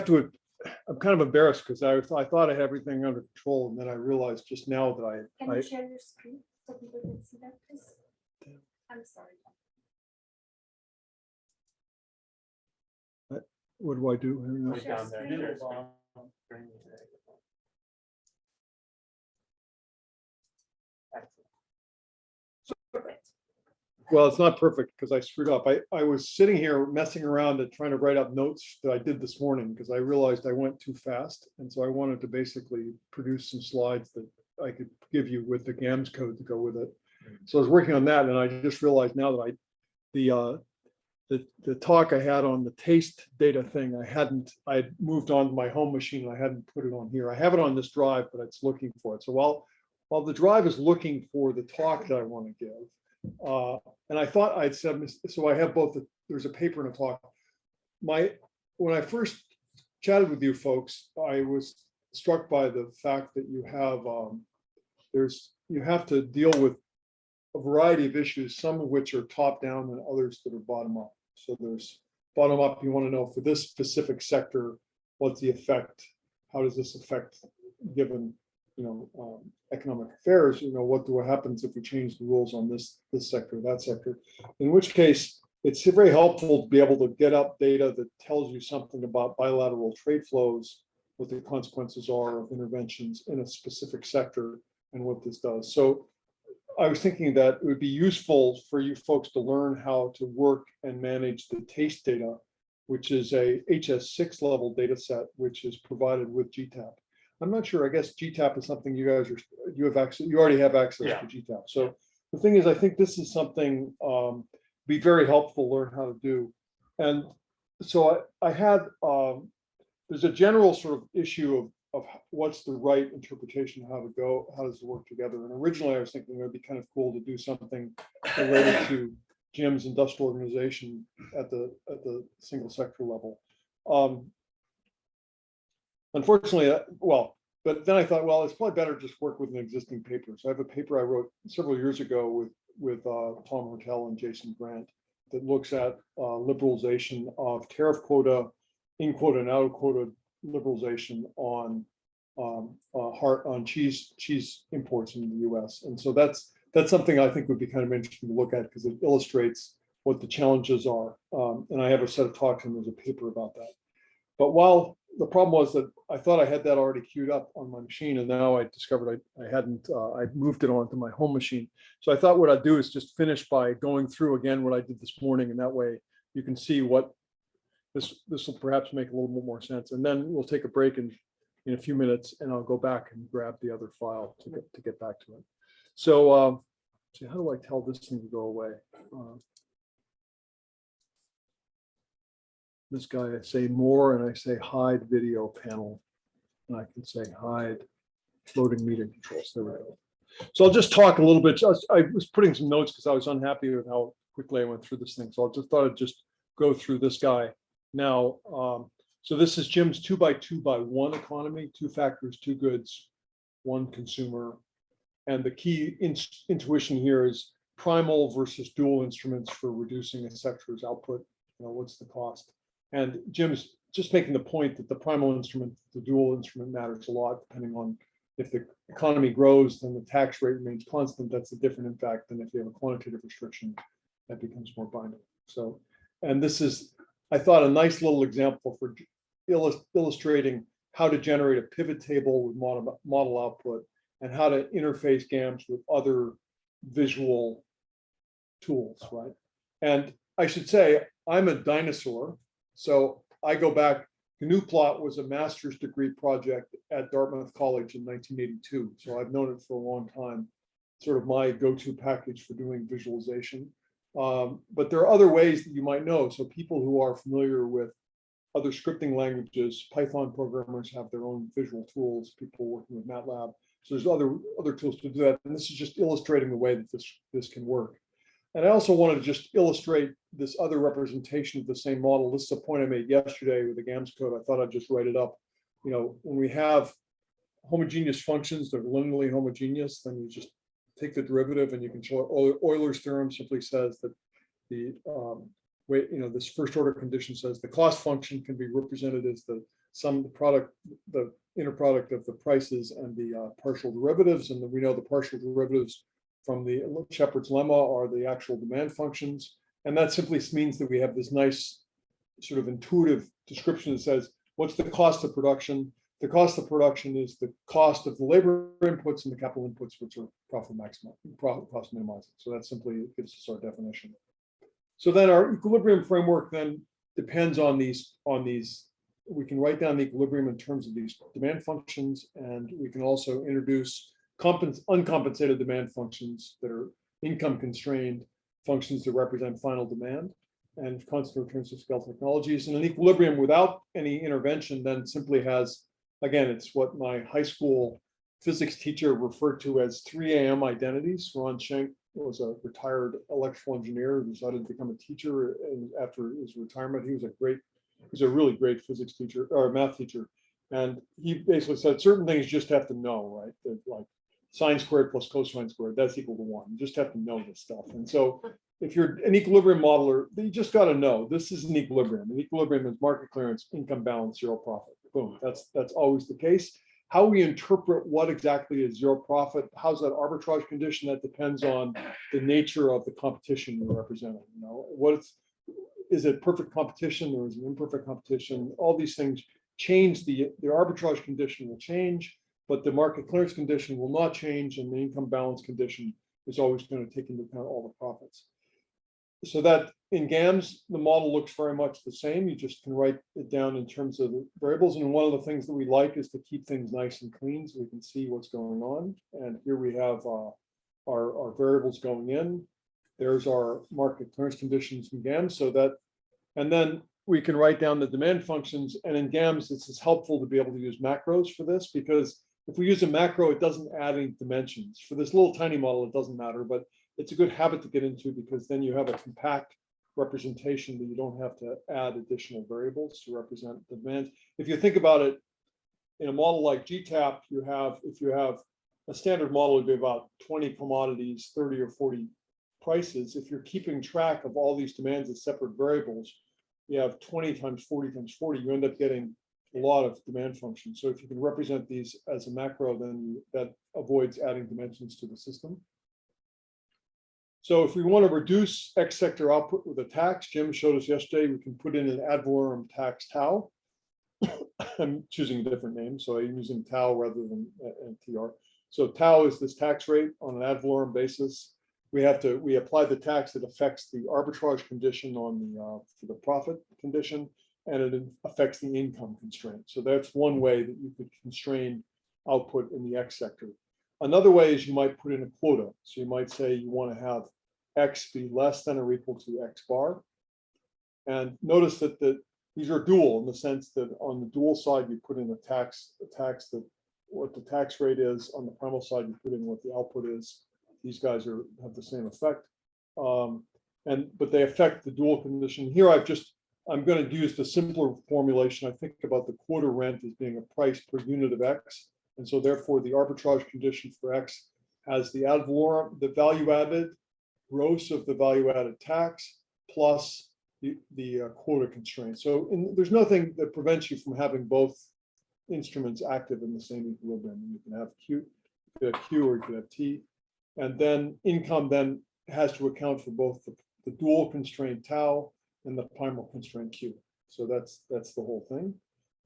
have to, I'm kind of embarrassed because I thought I had everything under control, and then I realized just now that Can you share your screen so people can see that, please? I'm sorry. what do I do? Right down there. Share screen. Perfect. Well, it's not perfect because I screwed up. I was sitting here messing around and trying to write up notes that I did this morning because I realized I went too fast. And so I wanted to basically produce some slides that I could give you with the GAMS code to go with it. So I was working on that, and I just realized now that the talk I had on the taste data thing, I had moved on to my home machine. I hadn't put it on here. I have it on this drive, but it's looking for it. So while the drive is looking for the talk that I want to give, and I thought I'd said, so I have both, there's a paper and a talk. When I first chatted with you folks, I was struck by the fact that you have to deal with a variety of issues, some of which are top down and others that are bottom up. So there's bottom up, you want to know for this specific sector, what's the effect? How does this affect given, economic affairs? What happens if we change the rules on this sector, that sector? In which case, it's very helpful to be able to get up data that tells you something about bilateral trade flows, what the consequences are of interventions in a specific sector, and what this does. So I was thinking that it would be useful for you folks to learn how to work and manage the taste data, which is a HS6 level data set, which is provided with GTAP. I'm not sure, I guess GTAP is something you already have access to GTAP. So the thing is, I think this is something be very helpful to learn how to do. And so I had, there's a general sort of issue of what's the right interpretation of how does it work together. And originally I was thinking it would be kind of cool to do something related to Jim's industrial organization at the single sector level. Unfortunately, but then I thought, well, it's probably better to just work with an existing paper. So I have a paper I wrote several years ago with Tom Hortel and Jason Grant that looks at liberalization of tariff quota, in quota and out of quota liberalization on cheese imports into the U.S. And so that's something I think would be kind of interesting to look at because it illustrates what the challenges are. And I have a set of talks and there's a paper about that. But while the problem was that I thought I had that already queued up on my machine, and now I discovered I hadn't. I moved it onto my home machine. So I thought what I'd do is just finish by going through again what I did this morning, and that way you can see what this will perhaps make a little bit more sense. And then we'll take a break in a few minutes, and I'll go back and grab the other file to get back to it. So, see, how do I tell this thing to go away? This guy, I say more, and I say hide video panel, and I can say hide floating media controls. There we go. So I'll just talk a little bit. I was putting some notes because I was unhappy with how quickly I went through this thing. So I just thought I'd just go through this guy now. So this is Jim's 2x2x1 economy: 2 factors, 2 goods, 1 consumer. And the key intuition here is primal versus dual instruments for reducing a sector's output. What's the cost? And Jim's just making the point that the primal instrument, the dual instrument matters a lot, depending on if the economy grows, then the tax rate remains constant. That's a different impact than if you have a quantitative restriction that becomes more binding. So, and this is, I thought, a nice little example for illustrating how to generate a pivot table with model output and how to interface GAMS with other visual tools, right? And I should say, I'm a dinosaur. So I go back, GNU Plot was a master's degree project at Dartmouth College in 1982. So I've known it for a long time, sort of my go-to package for doing visualization. But there are other ways that you might know. So people who are familiar with other scripting languages, Python programmers have their own visual tools, people working with MATLAB. So there's other tools to do that. And this is just illustrating the way that this can work. And I also wanted to just illustrate this other representation of the same model. This is a point I made yesterday with the GAMS code. I thought I'd just write it up. When we have homogeneous functions that are linearly homogeneous, then you just take the derivative and you can show Euler's theorem simply says that the this first order condition says the cost function can be represented as the the inner product of the prices and the partial derivatives. And then we know the partial derivatives from the Shepard's lemma are the actual demand functions. And that simply means that we have this nice sort of intuitive description that says, what's the cost of production? The cost of production is the cost of the labor inputs and the capital inputs, which are profit cost minimizing. So that simply gives us our definition. So then our equilibrium framework then depends on these. We can write down the equilibrium in terms of these demand functions, and we can also introduce uncompensated demand functions that are income constrained functions that represent final demand, and constant returns to scale technologies. And an equilibrium without any intervention then simply has, again, it's what my high school physics teacher referred to as 3 a.m. identities. Ron Schenk was a retired electrical engineer who decided to become a teacher, and after his retirement, he was a really great physics teacher or math teacher. And he basically said certain things you just have to know, right? That like sine squared plus cosine squared, that's equal to 1. You just have to know this stuff. And so if you're an equilibrium modeler, you just got to know this is an equilibrium. An equilibrium is market clearance, income balance, zero profit. Boom. That's always the case. How we interpret what exactly is zero profit, how's that arbitrage condition? That depends on the nature of the competition you're representing. You know, is it perfect competition or is it imperfect competition? All these things change. The arbitrage condition will change, but the market clearance condition will not change, and the income balance condition is always going to take into account all the profits. So that in GAMS, the model looks very much the same. You just can write it down in terms of the variables. And one of the things that we like is to keep things nice and clean so we can see what's going on. And here we have our variables going in. There's our market clearance conditions in GAMS. And then we can write down the demand functions. And in GAMS, it's helpful to be able to use macros for this, because if we use a macro, it doesn't add any dimensions. For this little tiny model, it doesn't matter, but it's a good habit to get into, because then you have a compact representation that you don't have to add additional variables to represent the demand. If you think about it, in a model like GTAP, if you have a standard model, would be about 20 commodities, 30 or 40 prices. If you're keeping track of all these demands as separate variables, you have 20 times 40 times 40, you end up getting a lot of demand functions. So if you can represent these as a macro, then that avoids adding dimensions to the system. So if we want to reduce X sector output with a tax, Jim showed us yesterday, we can put in an ad valorem tax tau. I'm choosing a different name, so I'm using tau rather than TR. So tau is this tax rate on an ad valorem basis. We apply the tax that affects the arbitrage condition on for the profit condition, and it affects the income constraint. So that's one way that you could constrain output in the X sector. Another way is you might put in a quota. So you might say you want to have X be less than or equal to X bar. And notice that these are dual in the sense that on the dual side, you put in a tax that what the tax rate is. On the primal side, you put in what the output is. These guys have the same effect. But they affect the dual condition. Here I'm going to use the simpler formulation. I think about the quota rent as being a price per unit of X. And so therefore the arbitrage condition for X has the ad valorem, the value added gross of the value added tax plus the quota constraint. So there's nothing that prevents you from having both instruments active in the same equilibrium. You can have Q or you can have T. And then income then has to account for both the dual constraint tau and the primal constraint Q. So that's the whole thing.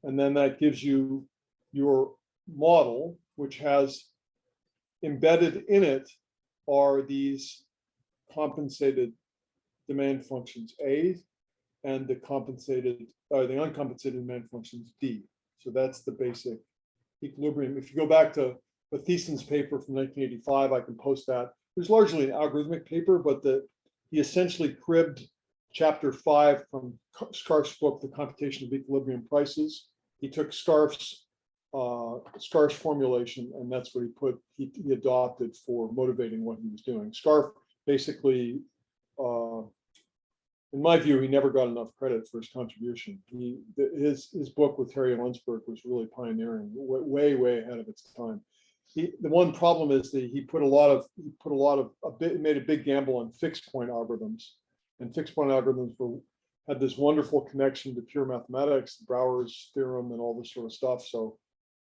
And then that gives you your model, which has embedded in it are these compensated demand functions A and the uncompensated demand functions D. So that's the basic equilibrium. If you go back to Matheson's paper from 1985, I can post that. It was largely an algorithmic paper, but he essentially cribbed chapter 5 from Scarf's book, The Computation of Equilibrium Prices. He took Scarf's formulation, and that's what he adopted for motivating what he was doing. Scarf basically, in my view, he never got enough credit for his contribution. His book with Harry Lunsberg was really pioneering, way ahead of its time. The one problem is that he made a big gamble on fixed point algorithms, and fixed point algorithms had this wonderful connection to pure mathematics, Brouwer's theorem and all this sort of stuff. So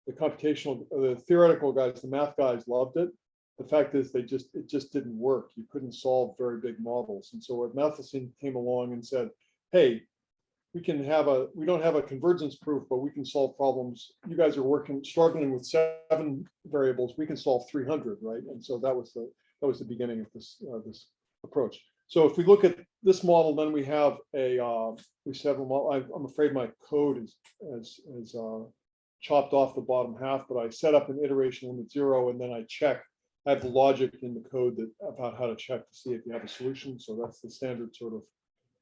the the theoretical guys, the math guys loved it. The fact is it just didn't work. You couldn't solve very big models. And so what Matheson came along and said, hey, we don't have a convergence proof, but we can solve problems. You guys are struggling with 7 variables. We can solve 300, right? And so that was the beginning of this approach. So if we look at this model, then we have I'm afraid my code is chopped off the bottom half, but I set up an iteration limit 0, and then I check. I have the logic in the code about how to check to see if you have a solution. So that's the standard sort of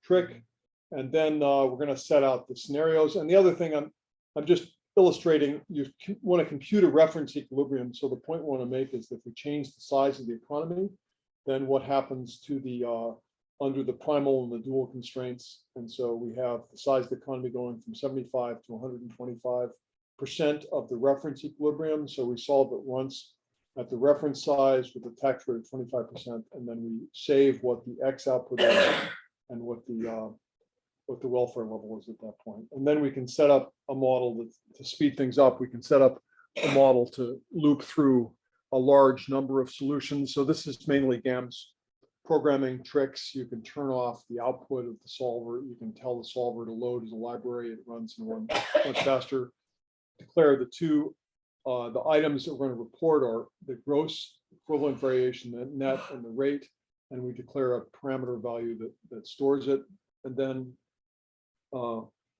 trick. And then we're going to set out the scenarios. And the other thing I'm just illustrating, you want to compute a reference equilibrium. So the point we want to make is that if we change the size of the economy, then what happens to the under the primal and the dual constraints. And so we have the size of the economy going from 75 to 125% of the reference equilibrium. So we solve it once at the reference size with a tax rate of 25%, and then we save what the X output is and what the welfare level is at that point. And then we can set up a model to speed things up. We can set up a model to loop through a large number of solutions. So this is mainly GAMS programming tricks. You can turn off the output of the solver. You can tell the solver to load as a library. It runs and runs much faster. Declare the items that we're going to report are the gross equivalent variation, the net, and the rate. And we declare a parameter value that stores it. And then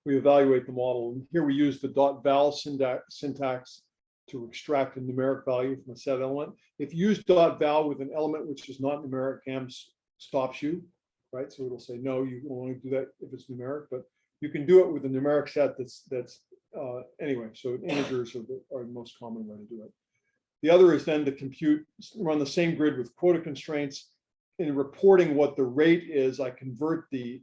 we evaluate the model. And here we use the .val syntax to extract a numeric value from a set element. If you use .val with an element which is not numeric, GAMS stops you, right? So it'll say, no, you will only do that if it's numeric, but you can do it with a numeric set that's anyway, so integers are the most common way to do it. The other is then to run the same grid with quota constraints. In reporting what the rate is, I convert the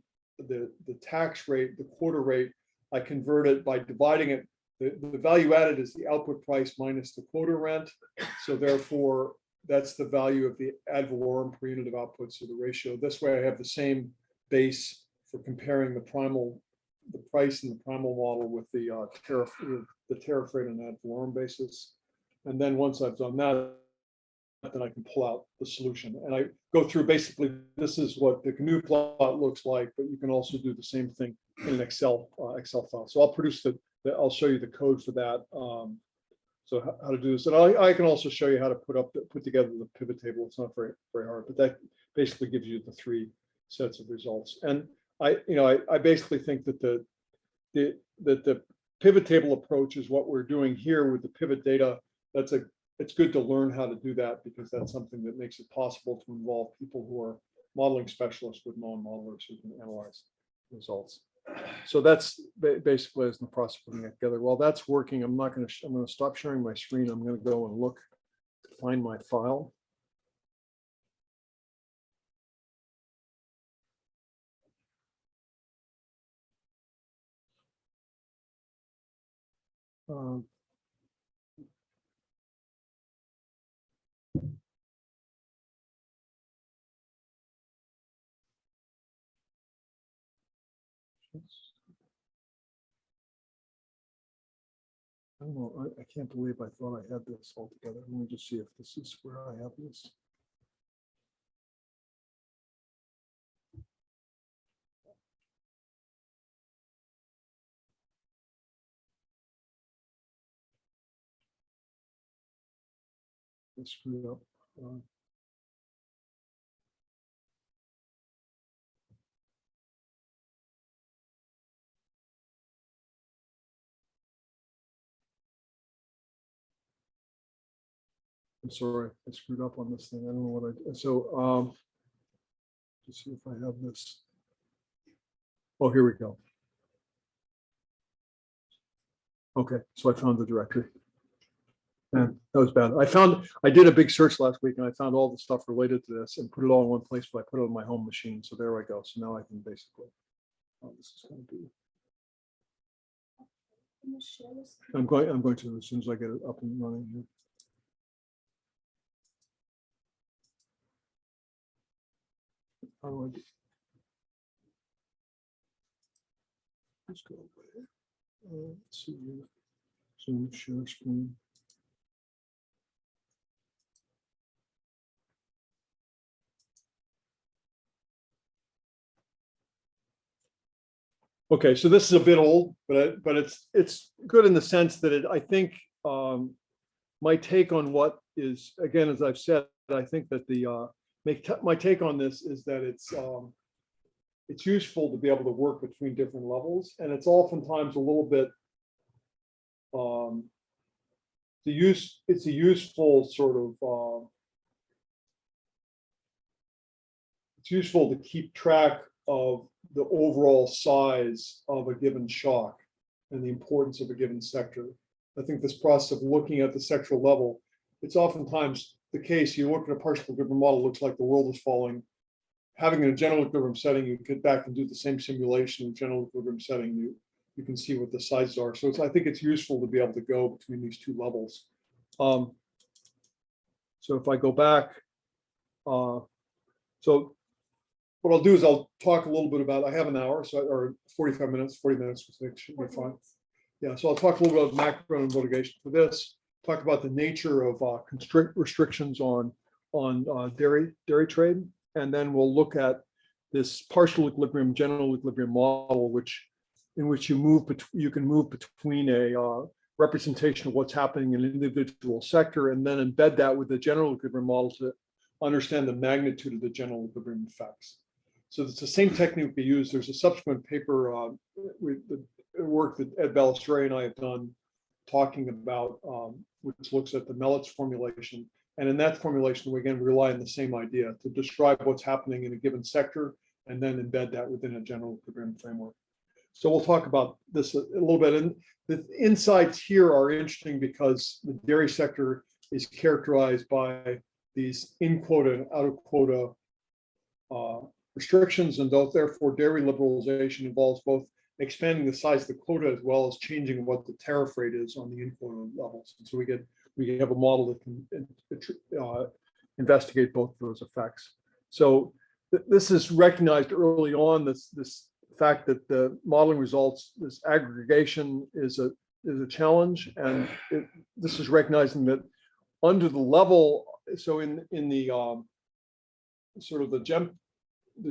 tax rate, the quota rate, I convert it by dividing it. The value added is the output price minus the quota rent. So therefore, that's the value of the ad valorem per unit of output, so the ratio. This way I have the same base for comparing the price in the primal model with the tariff rate on ad valorem basis. And then once I've done that, then I can pull out the solution. And I go through basically, this is what the GNU plot looks like, but you can also do the same thing in an Excel file. So I'll produce I'll show you the code for that. So how to do this. And I can also show you how to put together the pivot table. It's not very hard, but that basically gives you the 3 sets of results. And I basically think that the pivot table approach is what we're doing here with the pivot data. It's good to learn how to do that, because that's something that makes it possible to involve people who are modeling specialists with non-modelers who can analyze results. So that's basically as in the process of putting it together. While that's working, I'm going to stop sharing my screen. I'm going to go and look to find my file. I don't know. I can't believe I thought I had this all together. Let me just see if this is where I have this. I screwed up. I'm sorry, I screwed up on this thing. I don't know what I did. So let's see if I have this. Oh, here we go. Okay, so I found the directory. And that was bad. I did a big search last week, and I found all the stuff related to this and put it all in one place, but I put it on my home machine. So there I go. So now I can basically, this is going to be. I'm going to, as soon as I get it up and running here. How do I do? just go away. Let's see here. Zoom share screen. Okay, so this is a bit old, but it's good in the sense that I think my take on what is, again, as I've said, I think that my take on this is that it's useful to be able to work between different levels, and it's oftentimes a little bit it's a useful sort of it's useful to keep track of the overall size of a given shock and the importance of a given sector. I think this process of looking at the sectoral level, it's oftentimes the case. You look at a partial equilibrium model, looks like the world is falling. Having a general equilibrium setting, you get back and do the same simulation in general equilibrium setting. You can see what the sizes are. So I think it's useful to be able to go between these two levels. So if I go back, so what I'll do is I'll talk a little bit about, I have an hour, so or 45 minutes, 40 minutes, which should be fine. Yeah, so I'll talk a little bit about macro and motivation for this, talk about the nature of restrictions on dairy trade, and then we'll look at this partial equilibrium, general equilibrium model, in which you can move between a representation of what's happening in an individual sector, and then embed that with the general equilibrium model to understand the magnitude of the general equilibrium effects. So it's the same technique we use. There's a subsequent paper with the work that Ed Balistreri and I have done talking about, which looks at the Melitz formulation. And in that formulation, we again rely on the same idea to describe what's happening in a given sector and then embed that within a general equilibrium framework. So we'll talk about this a little bit. And the insights here are interesting because the dairy sector is characterized by these in quota and out of quota restrictions, and therefore dairy liberalization involves both expanding the size of the quota as well as changing what the tariff rate is on the in quota levels. And so we have a model that can investigate both of those effects. So this is recognized early on, this fact that the modeling results, this aggregation is a challenge, and this is recognizing that under the level, so in the sort of the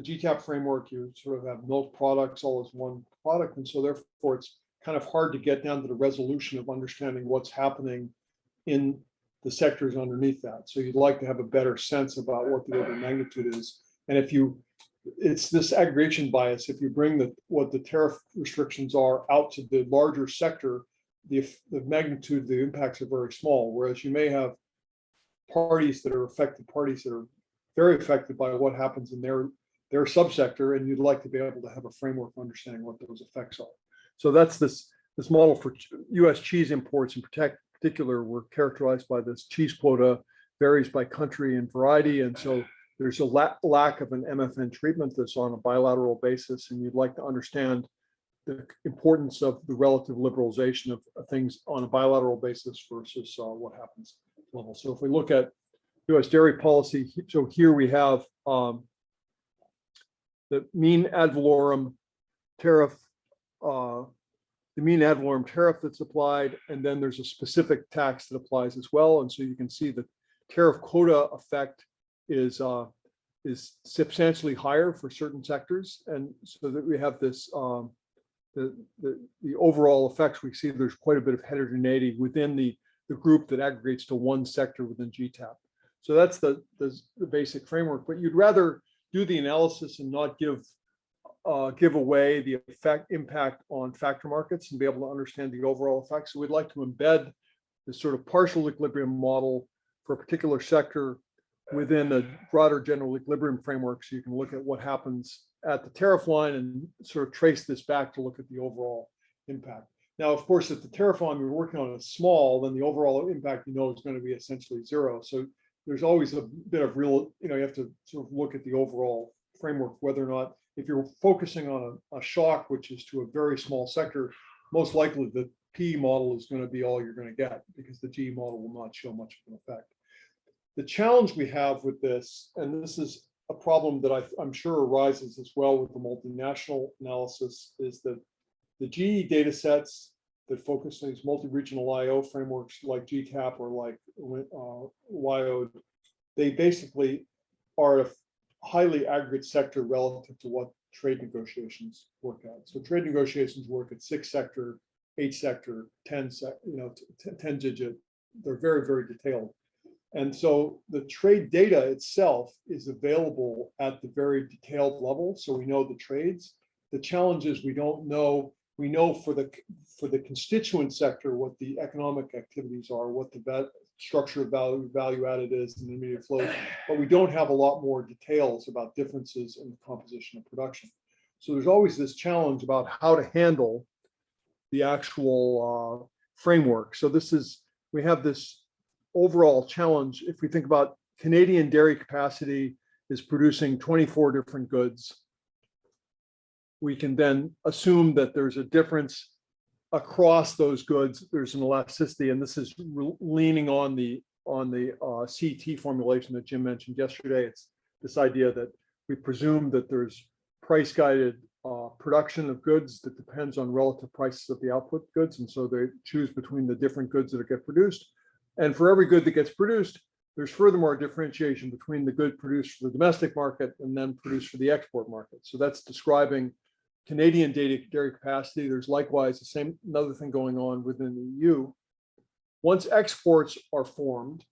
GTAP framework, you sort of have milk products all as one product, and so therefore it's kind of hard to get down to the resolution of understanding what's happening in the sectors underneath that. So you'd like to have a better sense about what the order of magnitude is, and it's this aggregation bias. If you bring what the tariff restrictions are out to the larger sector, the magnitude, the impacts are very small, whereas you may have parties that are very affected by what happens in their subsector, and you'd like to be able to have a framework for understanding what those effects are. So that's this model for U.S. cheese imports in particular were characterized by this cheese quota varies by country and variety, and so there's a lack of an MFN treatment that's on a bilateral basis, and you'd like to understand the importance of the relative liberalization of things on a bilateral basis versus what happens level. So if we look at U.S. dairy policy, so here we have the mean ad valorem tariff, that's applied, and then there's a specific tax that applies as well. And so you can see the tariff quota effect is substantially higher for certain sectors, and so that we have this the overall effects. We see there's quite a bit of heterogeneity within the group that aggregates to one sector within GTAP. So that's the basic framework, but you'd rather do the analysis and not give away the impact on factor markets and be able to understand the overall effects. So we'd like to embed this sort of partial equilibrium model for a particular sector within a broader general equilibrium framework, so you can look at what happens at the tariff line and sort of trace this back to look at the overall impact. Now, of course, if the tariff line we're working on is small, then the overall impact, is going to be essentially zero. So there's always a bit of real, you have to sort of look at the overall framework, whether or not, if you're focusing on a shock, which is to a very small sector, most likely the P model is going to be all you're going to get, because the G model will not show much of an effect. The challenge we have with this, and this is a problem that I'm sure arises as well with the multinational analysis, is that The GE data sets that focus on these multi-regional IO frameworks like GTAP or like WIOD, they basically are a highly aggregate sector relative to what trade negotiations work at. So trade negotiations work at 6 sector, 8 sector, 10 10 digit. They're very, very detailed. And so the trade data itself is available at the very detailed level. So we know the trades. The challenge is we don't know. We know for the constituent sector what the economic activities are, what the structure of value added is, and immediate flows, but we don't have a lot more details about differences in the composition of production. So there's always this challenge about how to handle the actual framework. So we have this overall challenge. If we think about Canadian dairy capacity is producing 24 different goods, we can then assume that there's a difference across those goods. There's an elasticity, and this is leaning on the CT formulation that Jim mentioned yesterday. It's this idea that we presume that there's price guided production of goods that depends on relative prices of the output goods, and so they choose between the different goods that get produced. And for every good that gets produced, there's furthermore differentiation between the good produced for the domestic market and then produced for the export market. So that's describing Canadian dairy capacity. There's likewise the same another thing going on within the EU. Once exports are formed,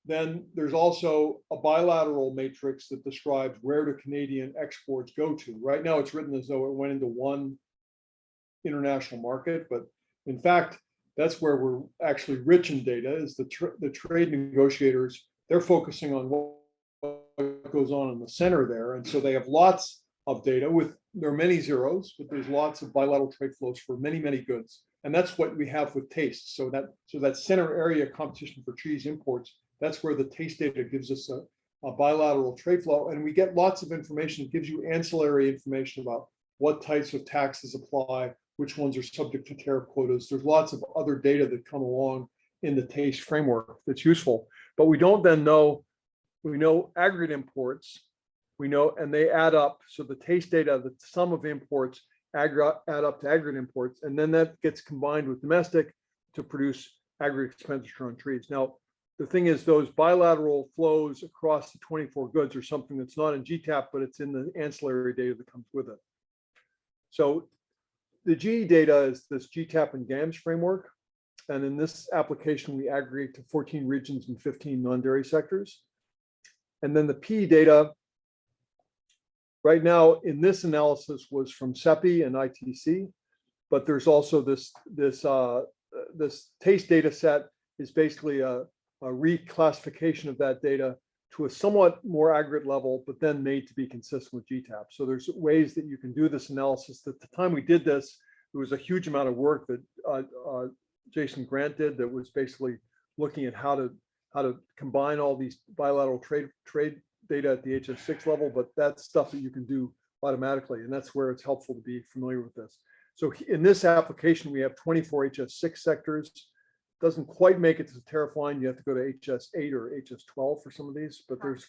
then there's also a bilateral matrix that describes where do Canadian exports go to. Right now it's written as though it went into one international market, but in fact, that's where we're actually rich in data is the trade negotiators. They're focusing on what goes on in the center there. And so they have lots of data there are many zeros, but there's lots of bilateral trade flows for many, many goods. And that's what we have with taste. So that center area competition for cheese imports, that's where the taste data gives us a bilateral trade flow. And we get lots of information. It gives you ancillary information about what types of taxes apply, which ones are subject to tariff quotas. There's lots of other data that come along in the taste framework that's useful. But we don't then know, we know aggregate imports, we know, and they add up. So the taste data, the sum of imports add up to aggregate imports, and then that gets combined with domestic to produce aggregate expenditure on trees. Now, the thing is, those bilateral flows across the 24 goods are something that's not in GTAP, but it's in the ancillary data that comes with it. So the GE data is this GTAP and GAMS framework. And in this application, we aggregate to 14 regions and 15 non-dairy sectors. And then the P data, right now in this analysis was from CEPI and ITC, but there's also this taste data set is basically a reclassification of that data to a somewhat more aggregate level, but then made to be consistent with GTAP. So there's ways that you can do this analysis. At the time we did this, there was a huge amount of work that Jason Grant did that was basically looking at how to combine all these bilateral trade data at the HS6 level, but that's stuff that you can do automatically, and that's where it's helpful to be familiar with this. So in this application, we have 24 HS6 sectors. Doesn't quite make it to the tariff line. You have to go to HS8 or HS12 for some of these, but there's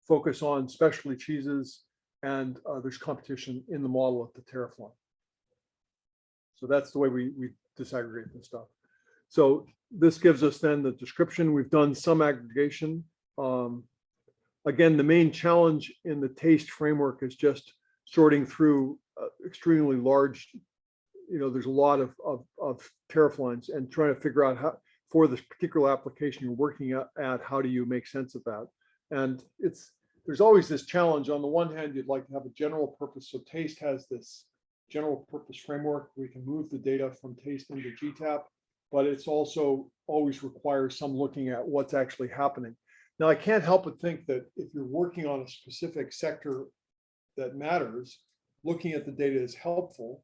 focus on specialty cheeses, and there's competition in the model at the tariff line. So that's the way we disaggregate this stuff. So this gives us then the description. We've done some aggregation. Again, the main challenge in the taste framework is just sorting through extremely large, there's a lot of tariff lines, and trying to figure out how, for this particular application you're working at, how do you make sense of that? And there's always this challenge. On the one hand, you'd like to have a general purpose. So taste has this general purpose framework. We can move the data from taste into GTAP, but it's also always requires some looking at what's actually happening. Now, I can't help but think that if you're working on a specific sector that matters, looking at the data is helpful.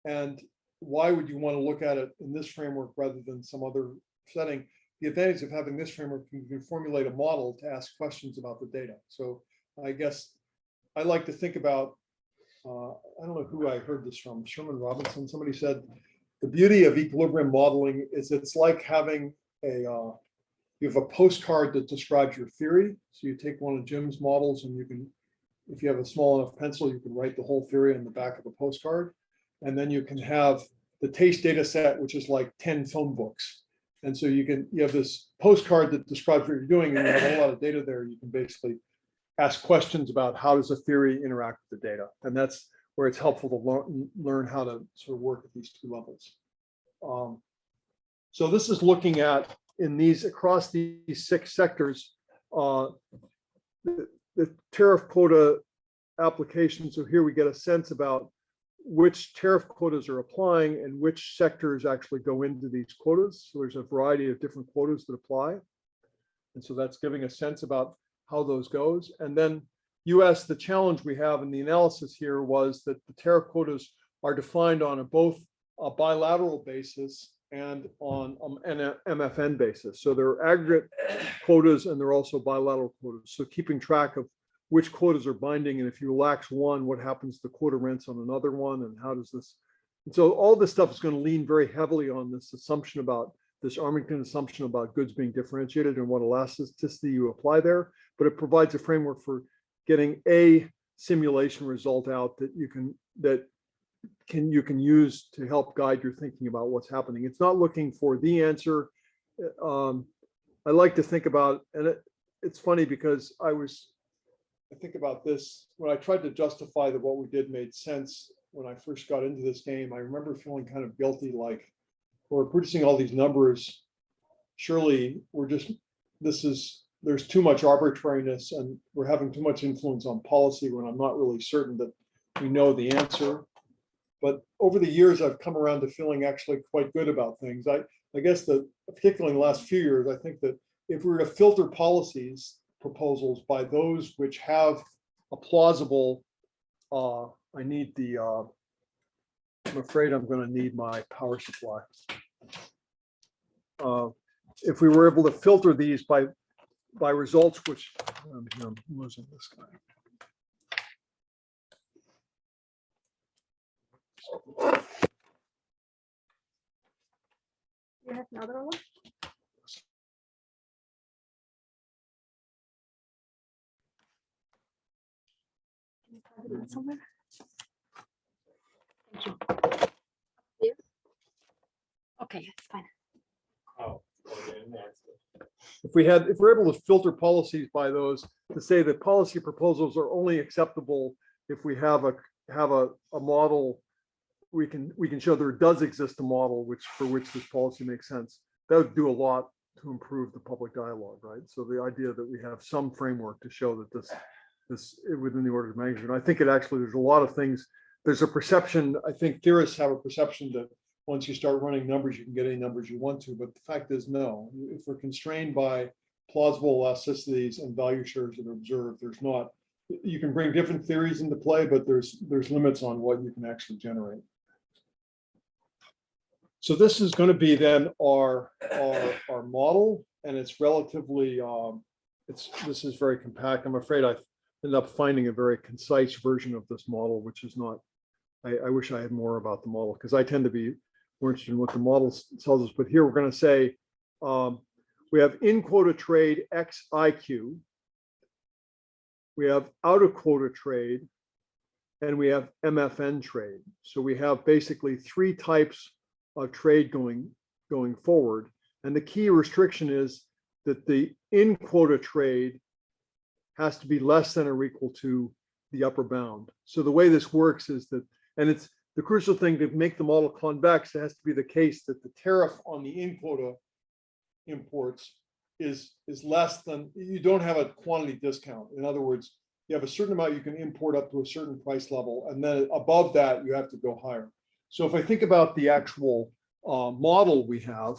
And why would you want to look at it in this framework rather than some other setting? The advantage of having this framework, you can formulate a model to ask questions about the data. So I guess I like to think about, I don't know who I heard this from, Sherman Robinson. Somebody said, the beauty of equilibrium modeling is it's like having you have a postcard that describes your theory. So you take one of Jim's models and you can if you have a small enough pencil, you can write the whole theory on the back of a postcard. And then you can have the taste data set, which is like 10 phone books. And so you have this postcard that describes what you're doing, and you have a whole lot of data there. You can basically ask questions about how does a theory interact with the data. And that's where it's helpful to learn how to sort of work at these two levels. So this is looking at across these 6 sectors, the tariff quota application. So here we get a sense about which tariff quotas are applying and which sectors actually go into these quotas. So there's a variety of different quotas that apply. And so that's giving a sense about how those goes. And then US, the challenge we have in the analysis here was that the tariff quotas are defined on both a bilateral basis and on an MFN basis. So they're aggregate quotas and they're also bilateral quotas. So keeping track of which quotas are binding, and if you relax one, what happens to the quota rents on another one, and how does this? And so all this stuff is going to lean very heavily on this assumption about this Armington assumption about goods being differentiated and what elasticity you apply there. But it provides a framework for getting a simulation result out that you can use to help guide your thinking about what's happening. It's not looking for the answer. I like to think about, and it's funny because I think about this when I tried to justify that what we did made sense when I first got into this game. I remember feeling kind of guilty, like we're producing all these numbers. Surely there's too much arbitrariness and we're having too much influence on policy when I'm not really certain that we know the answer. But over the years, I've come around to feeling actually quite good about things. I guess that particularly in the last few years, I think that if we were to filter policies proposals by those which have a plausible, I'm afraid I'm going to need my power supply. If we were able to filter these by results, which I'm losing this guy. You have another one? Can you plug it in somewhere? Thank you. Here? Okay, it's fine. Oh, okay, that's good. If we're able to filter policies by those to say that policy proposals are only acceptable if we have a model, we can show there does exist a model for which this policy makes sense. That would do a lot to improve the public dialogue, right? So the idea that we have some framework to show that this within the order of magnitude. I think there's a lot of things. There's a perception. I think theorists have a perception that once you start running numbers, you can get any numbers you want to. But the fact is, no. If we're constrained by plausible elasticities and value shares that are observed, there's not. You can bring different theories into play, but there's limits on what you can actually generate. So this is going to be then our model, and it's relatively this is very compact. I'm afraid I ended up finding a very concise version of this model, which is not. I wish I had more about the model because I tend to be more interested in what the model tells us. But here we're going to say we have in quota trade XIQ, we have out of quota trade, and we have MFN trade. So we have basically 3 types of trade going forward. And the key restriction is that the in quota trade has to be less than or equal to the upper bound. So the way this works is that, and it's the crucial thing to make the model convex, it has to be the case that the tariff on the in quota imports is less than, you don't have a quantity discount. In other words, you have a certain amount you can import up to a certain price level, and then above that, you have to go higher. So if I think about the actual model we have,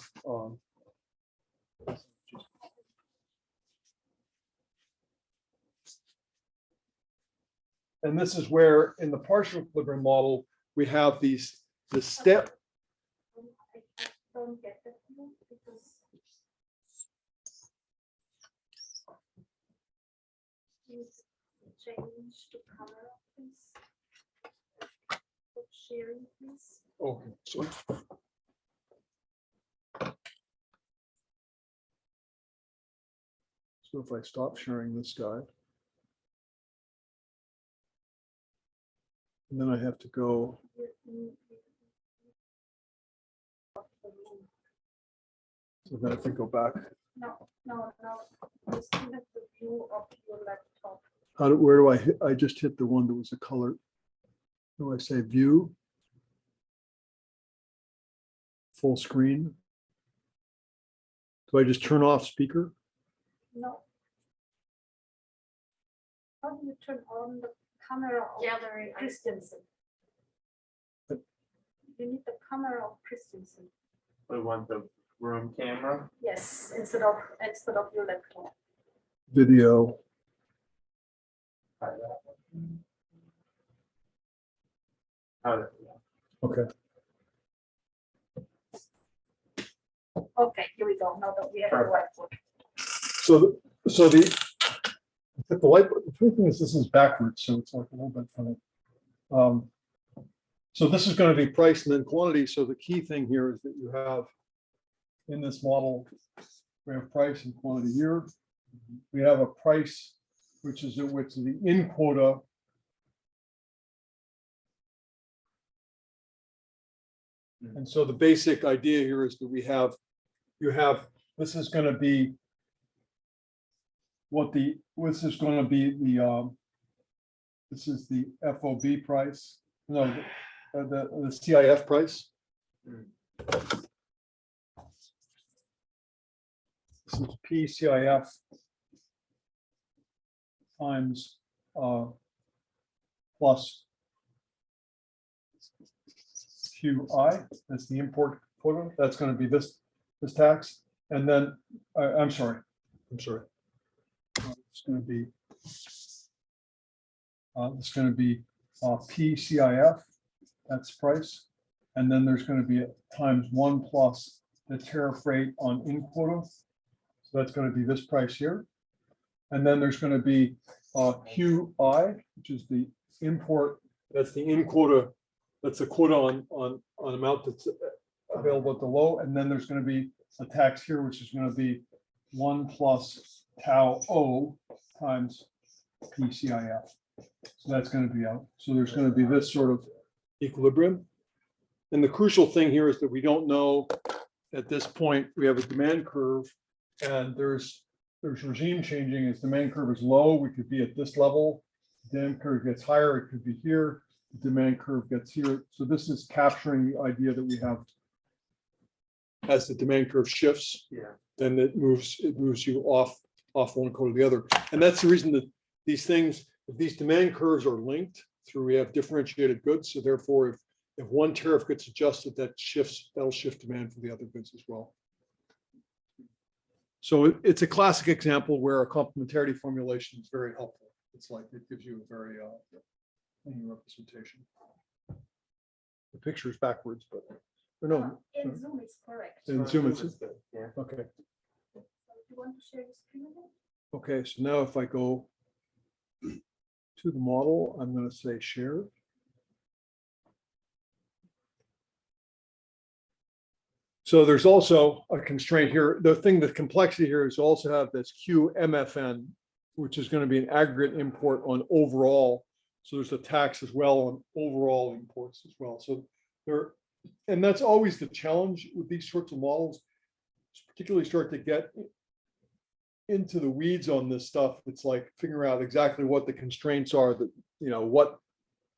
and this is where in the partial equilibrium model, we have the step. I don't get that one because please change the color of this. Put sharing, please. Okay, sorry. So if I stop sharing this guy. And then I have to go, so then I have to go back. No. You still have the view of your laptop. Where do I hit? I just hit the one that was a color. Do I say view? Full screen? Do I just turn off speaker? No. How do you turn on the camera of Gallery Christensen? You need the camera of Christensen. We want the room camera. Yes, instead of your laptop. Video. Try that one. Oh, there we go. Okay. Okay, here we go. Now that we have the whiteboard. So the hit the light. The funny thing is, this is backwards, so it's like a little bit funny. So this is going to be price and then quantity. So the key thing here is that you have in this model, we have price and quantity here. We have a price, which is the in quota. And so the basic idea here is that this is going to be this is the FOB price, no, the CIF price. This is PCIF times plus QI, that's the import quota, that's going to be this tax, and then, I'm sorry. It's going to be PCIF, that's price, and then there's going to be times 1 plus the tariff rate on in quota, so that's going to be this price here, and then there's going to be QI, which is the import, that's the in quota. That's a quota on amount that's available at the low, and then there's going to be a tax here, which is going to be 1 plus tau O times PCIF. So that's going to be out. So there's going to be this sort of equilibrium. And the crucial thing here is that we don't know at this point. We have a demand curve, and there's regime changing. As demand curve is low, we could be at this level. Demand curve gets higher, it could be here. The demand curve gets here. So this is capturing the idea that we have as the demand curve shifts, then it moves you off one quota to the other. And that's the reason that these demand curves are linked through, we have differentiated goods. So therefore, if one tariff gets adjusted, that'll shift demand for the other goods as well. So it's a classic example where a complementarity formulation is very helpful. It's like, it gives you a very clean representation. The picture is backwards, but no. In Zoom, it's correct. In Zoom, it's Yeah. okay. So you want to share the screen again? Okay, so now if I go to the model, I'm going to say share. So there's also a constraint here. The complexity here is also have this QMFN, which is going to be an aggregate import on overall. So there's a tax as well on overall imports as well. So and that's always the challenge with these sorts of models, particularly start to get into the weeds on this stuff. It's like figuring out exactly what the constraints are, that,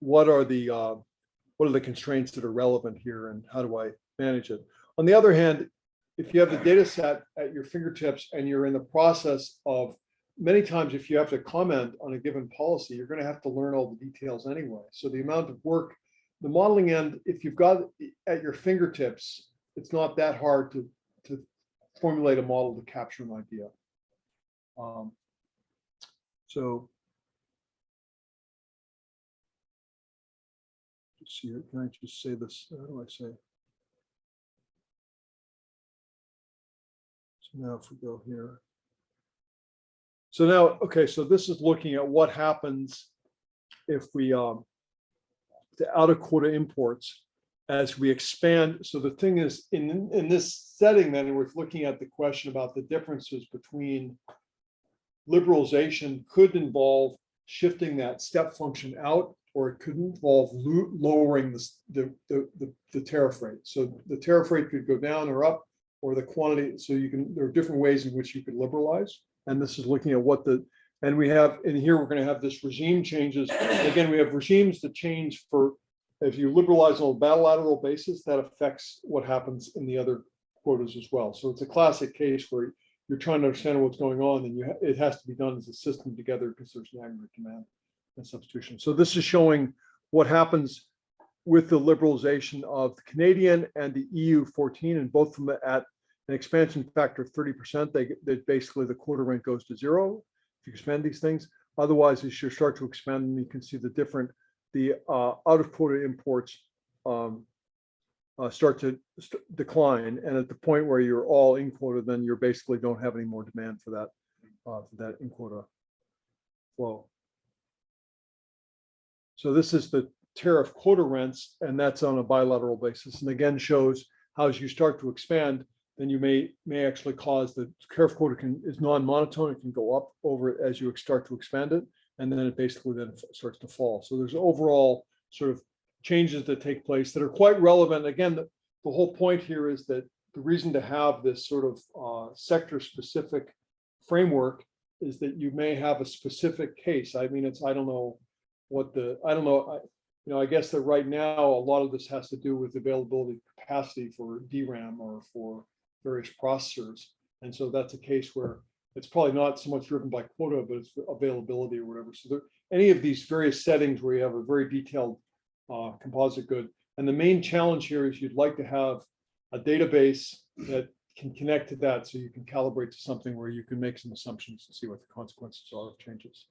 what are the constraints that are relevant here, and how do I manage it? On the other hand, if you have the data set at your fingertips and you're in the process of, many times if you have to comment on a given policy, you're going to have to learn all the details anyway. So the amount of work, the modeling end, if you've got it at your fingertips, it's not that hard to formulate a model to capture an idea. So let's see here. Can I just say this? How do I say? So now if we go here. So now, okay, so this is looking at what happens if we the out of quota imports as we expand. So the thing is, in this setting, then we're looking at the question about the differences between liberalization could involve shifting that step function out or it could involve lowering the tariff rate. So the tariff rate could go down or up, or the quantity. So there are different ways in which you could liberalize. And this is looking at and we have, in here, we're going to have this regime changes. Again, we have regimes that change for, if you liberalize on a bilateral basis, that affects what happens in the other quotas as well. So it's a classic case where you're trying to understand what's going on, and it has to be done as a system together because there's an aggregate demand and substitution. So this is showing what happens with the liberalization of the Canadian and the EU 14, and both of them at an expansion factor of 30%. They basically, the quota rate goes to zero if you expand these things. Otherwise, as you start to expand them, you can see the out of quota imports start to decline, and at the point where you're all in quota, then you basically don't have any more demand for that in quota flow. So this is the tariff quota rents, and that's on a bilateral basis. And again, shows how as you start to expand, then you may actually cause the tariff quota is non-monotone. It can go up over as you start to expand it, and then it basically then starts to fall. So there's overall sort of changes that take place that are quite relevant. Again, the whole point here is that the reason to have this sort of sector-specific framework is that you may have a specific case. I mean, I don't know. I guess that right now a lot of this has to do with availability capacity for DRAM or for various processors, and so that's a case where it's probably not so much driven by quota, but it's availability or whatever. So any of these various settings where you have a very detailed composite good, and the main challenge here is you'd like to have a database that can connect to that, so you can calibrate to something where you can make some assumptions to see what the consequences are of changes.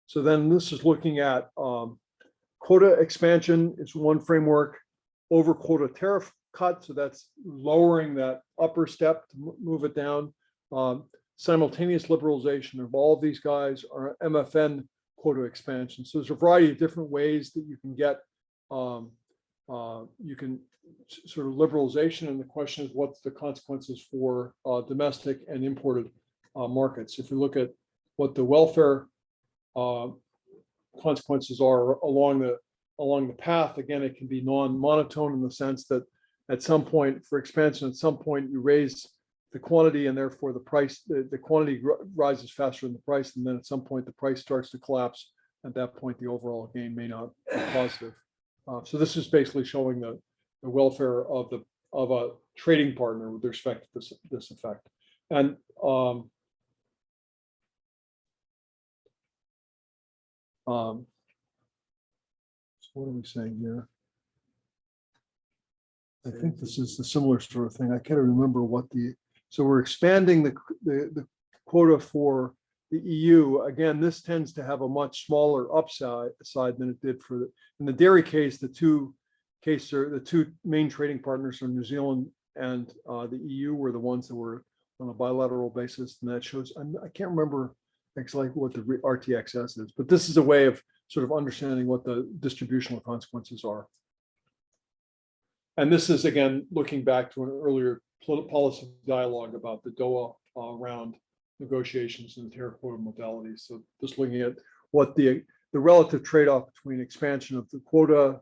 So then this is looking at quota expansion is one framework, over quota tariff cut. So that's lowering that upper step to move it down. Simultaneous liberalization of all of these guys are MFN quota expansion. So there's a variety of different ways that you can get, you can sort of liberalization. And the question is, what's the consequences for domestic and imported markets? If you look at what the welfare consequences are along the path, again, it can be non-monotone in the sense that at some point for expansion, at some point you raise the quantity and therefore the price, the quantity rises faster than the price, and then at some point the price starts to collapse. At that point, the overall gain may not be positive. So this is basically showing the welfare of a trading partner with respect to this effect. And so what are we saying here? I think this is the similar sort of thing. I can't remember what so we're expanding the quota for the EU. Again, this tends to have a much smaller upside than it did in the dairy case. The two main trading partners are New Zealand and the EU were the ones that were on a bilateral basis, and that shows. I can't remember exactly what the RTXS is, but this is a way of sort of understanding what the distributional consequences are. And this is, again, looking back to an earlier policy dialogue about the Doha round negotiations and tariff quota modalities. So just looking at what the relative trade-off between expansion of the quota,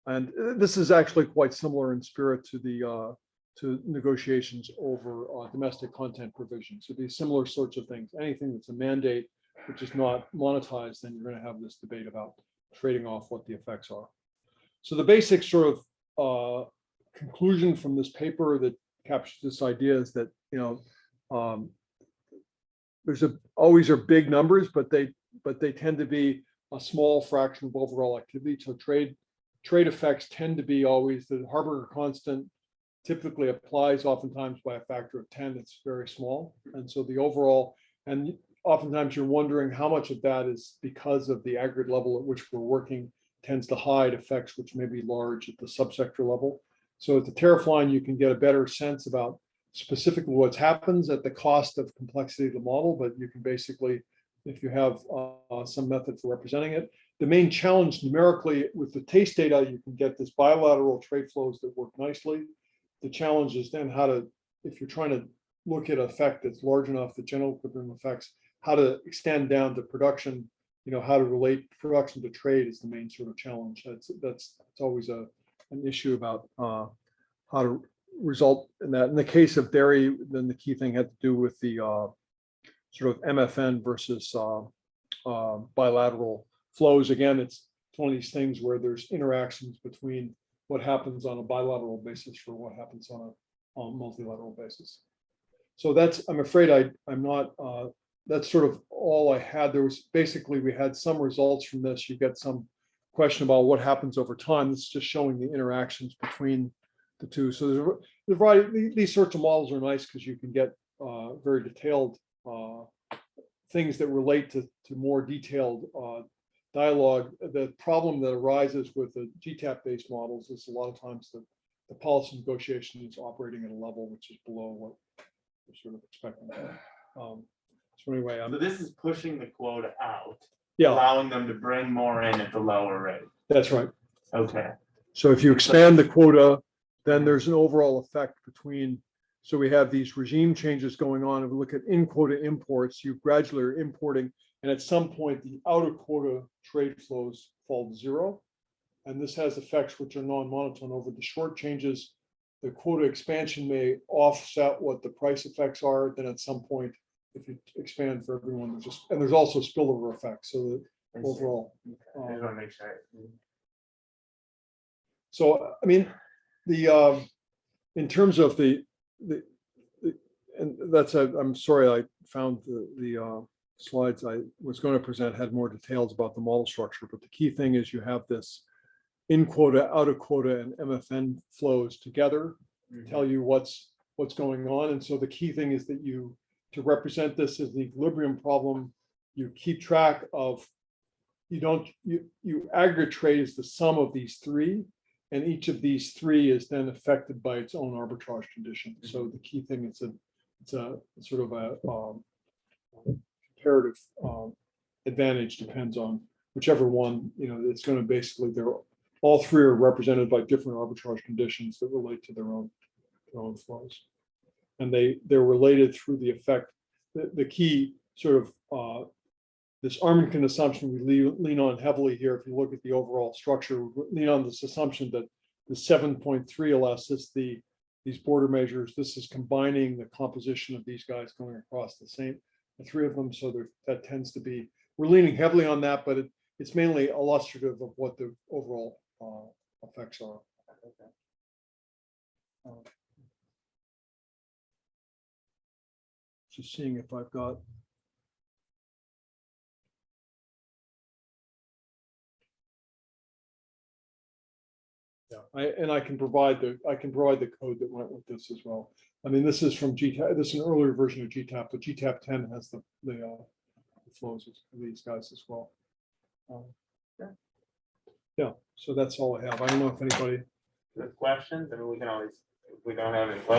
and this is actually quite similar in spirit to to negotiations over domestic content provisions. So these similar sorts of things. Anything that's a mandate which is not monetized, then you're going to have this debate about trading off what the effects are. So the basic sort of conclusion from this paper that captures this idea is that, there's always are big numbers, but they tend to be a small fraction of overall activity. So trade effects tend to be always the Harburger constant typically applies oftentimes by a factor of 10. It's very small. And so the overall, and oftentimes you're wondering how much of that is because of the aggregate level at which we're working tends to hide effects which may be large at the subsector level. So at the tariff line, you can get a better sense about specifically what happens at the cost of complexity of the model, but you can basically, if you have some method for representing it. The main challenge numerically with the taste data, you can get this bilateral trade flows that work nicely. The challenge is then if you're trying to look at an effect that's large enough, the general equilibrium effects, how to extend down to production, how to relate production to trade is the main sort of challenge. It's always an issue about how to result in that. In the case of dairy, then the key thing had to do with the sort of MFN versus bilateral flows. Again, it's one of these things where there's interactions between what happens on a bilateral basis for what happens on a multilateral basis. So I'm afraid I'm not, that's sort of all I had. There was basically, we had some results from this. You get some question about what happens over time. It's just showing the interactions between the two. So there's a variety, these sorts of models are nice because you can get very detailed things that relate to more detailed dialogue. The problem that arises with the GTAP-based models is a lot of times the policy negotiation is operating at a level which is below what we're sort of expecting. So anyway, So this is pushing the quota out, yeah, allowing them to bring more in at the lower rate. that's right. Okay. So if you expand the quota, then there's an overall effect between, so we have these regime changes going on. If we look at in quota imports, you gradually are importing, and at some point the out of quota trade flows fall to zero. And this has effects which are non-monotone. Over the short changes, the quota expansion may offset what the price effects are. Then at some point, if you expand for everyone, there's also spillover effects. So the overall. I just want to make sure. So I mean, in terms of and that's I'm sorry I found the slides I was going to present had more details about the model structure, but the key thing is you have this in quota, out of quota, and MFN flows together, tell you what's going on. And so the key thing is that to represent this as the equilibrium problem, you keep track of, you aggregate trade as the sum of these three, and each of these three is then affected by its own arbitrage condition. So the key thing is it's a sort of a comparative advantage depends on whichever one, it's going to basically, all three are represented by different arbitrage conditions that relate to their own flows. And they're related through the effect, the key sort of this Armenken assumption we lean on heavily here. If you look at the overall structure, we lean on this assumption that the 7.3 elasticity, these border measures, this is combining the composition of these guys going across the three of them. So that tends to be, we're leaning heavily on that, but it's mainly illustrative of what the overall effects are. Just seeing if I've got. Yeah, I can provide the code that went with this as well. I mean, this is from GTAP. This is an earlier version of GTAP, but GTAP 10 has the flows of these guys as well. Yeah, so that's all I have. I don't know if anybody. The questions, and we can always, if we don't have any questions.